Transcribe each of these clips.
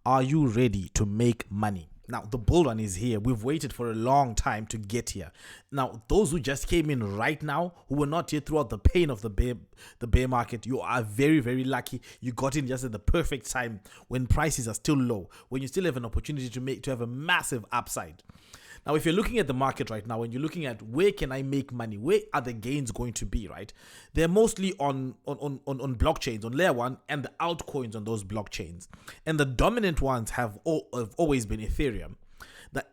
Are you ready to make money? Now, the bull run is here. We've waited for a long time to get here. Now, those who just came in right now, who were not here throughout the pain of the bear market, you are very, very lucky. You got in just at the perfect time when prices are still low, when you still have an opportunity to have a massive upside. Now, if you're looking at the market right now and you're looking at where can I make money, where are the gains going to be, right? They're mostly on blockchains, on layer one, and the altcoins on those blockchains. And the dominant ones have always been Ethereum.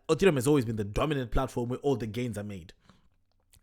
Ethereum has always been the dominant platform where all the gains are made.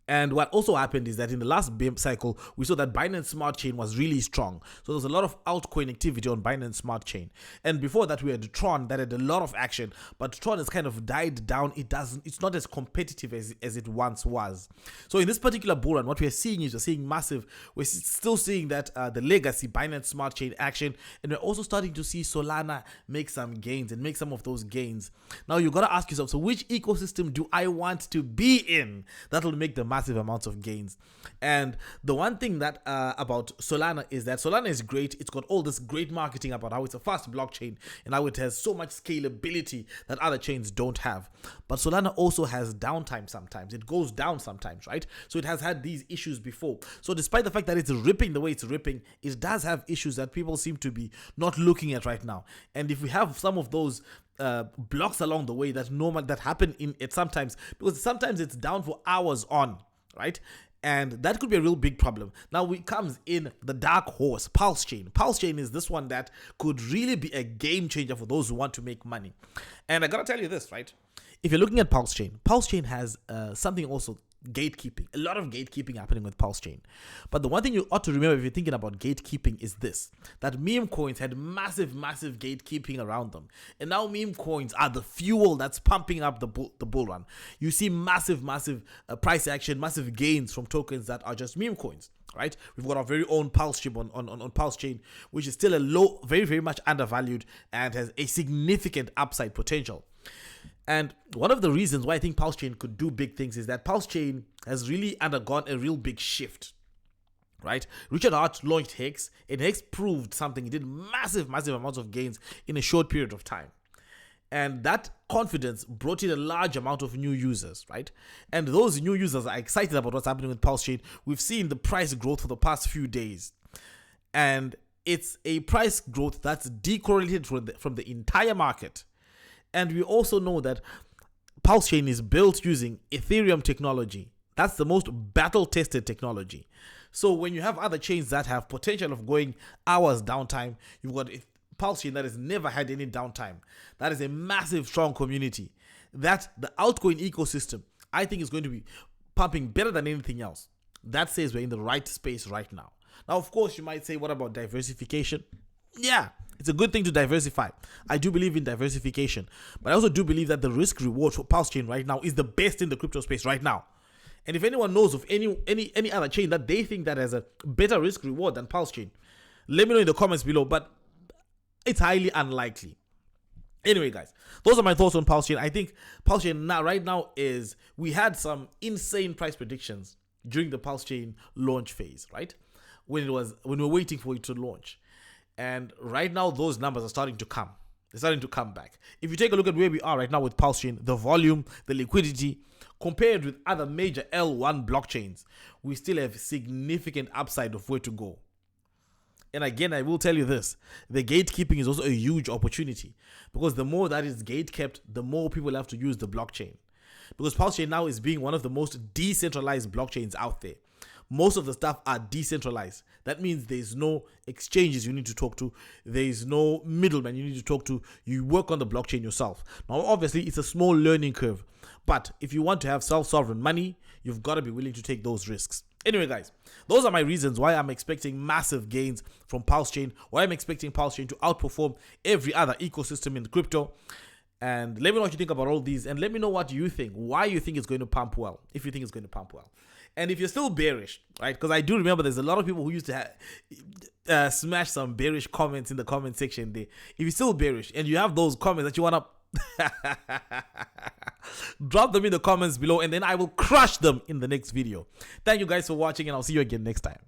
And what also happened is that in the last bear cycle, we saw that Binance Smart Chain was really strong. So there's a lot of altcoin activity on Binance Smart Chain. And before that, we had Tron that had a lot of action, but Tron has kind of died down. It's not as competitive as it once was. So in this particular bull run, what we're seeing is we're still seeing that the legacy Binance Smart Chain action, and we're also starting to see Solana make some gains and make some of those gains. Now you got to ask yourself, so which ecosystem do I want to be in that will make the massive amounts of gains? And the one thing that about Solana is that Solana is great. It's got all this great marketing about how it's a fast blockchain and how it has so much scalability that other chains don't have. But Solana also has downtime sometimes. It goes down sometimes, right? So it has had these issues before. So despite the fact that it's ripping the way it's ripping, it does have issues that people seem to be not looking at right now. And if we have some of those blocks along the way that happen sometimes, because sometimes it's down for hours on, right? And that could be a real big problem. Now comes in the dark horse, PulseChain. PulseChain is this one that could really be a game changer for those who want to make money. And I gotta tell you this, right? If you're looking at PulseChain has something also, gatekeeping. A lot of gatekeeping happening with PulseChain. But the one thing you ought to remember if you're thinking about gatekeeping is this, that meme coins had massive gatekeeping around them. And now meme coins are the fuel that's pumping up the bull run. You see massive price action, massive gains from tokens that are just meme coins. Right, we've got our very own PulseShib on PulseChain, which is still a low, very much undervalued, and has a significant upside potential. And one of the reasons why I think PulseChain could do big things is that PulseChain has really undergone a real big shift. Right, Richard Hart launched Hex, and Hex proved something. He did massive amounts of gains in a short period of time. And that confidence brought in a large amount of new users, right? And those new users are excited about what's happening with PulseChain. We've seen the price growth for the past few days. And it's a price growth that's decorrelated from the entire market. And we also know that PulseChain is built using Ethereum technology. That's the most battle-tested technology. So when you have other chains that have potential of going hours downtime, you've got PulseChain that has never had any downtime. That is a massive, strong community. That the altcoin ecosystem, I think, is going to be pumping better than anything else. That says we're in the right space right now. Now, of course, you might say, what about diversification? Yeah, it's a good thing to diversify. I do believe in diversification. But I also do believe that the risk reward for PulseChain right now is the best in the crypto space right now. And if anyone knows of any other chain that they think that has a better risk reward than PulseChain, let me know in the comments below. But it's highly unlikely. Anyway, guys, those are my thoughts on PulseChain. I think PulseChain right now we had some insane price predictions during the PulseChain launch phase, right? When we were waiting for it to launch. And right now, those numbers are starting to come. They're starting to come back. If you take a look at where we are right now with PulseChain, the volume, the liquidity, compared with other major L1 blockchains, we still have significant upside of where to go. And again, I will tell you this, the gatekeeping is also a huge opportunity, because the more that is gatekept, the more people have to use the blockchain. Because PulseChain now is being one of the most decentralized blockchains out there. Most of the stuff are decentralized. That means there's no exchanges you need to talk to. There's no middleman you need to talk to. You work on the blockchain yourself. Now, obviously, it's a small learning curve. But if you want to have self-sovereign money, you've got to be willing to take those risks. Anyway, guys, those are my reasons why I'm expecting massive gains from PulseChain, why I'm expecting PulseChain to outperform every other ecosystem in crypto. And let me know what you think about all these, and let me know what you think, why you think it's going to pump well, if you think it's going to pump well. And if you're still bearish, right, because I do remember there's a lot of people who used to smash some bearish comments in the comment section there. If you're still bearish and you have those comments that you want to drop them in the comments below, and then I will crush them in the next video. Thank you guys for watching, and I'll see you again next time.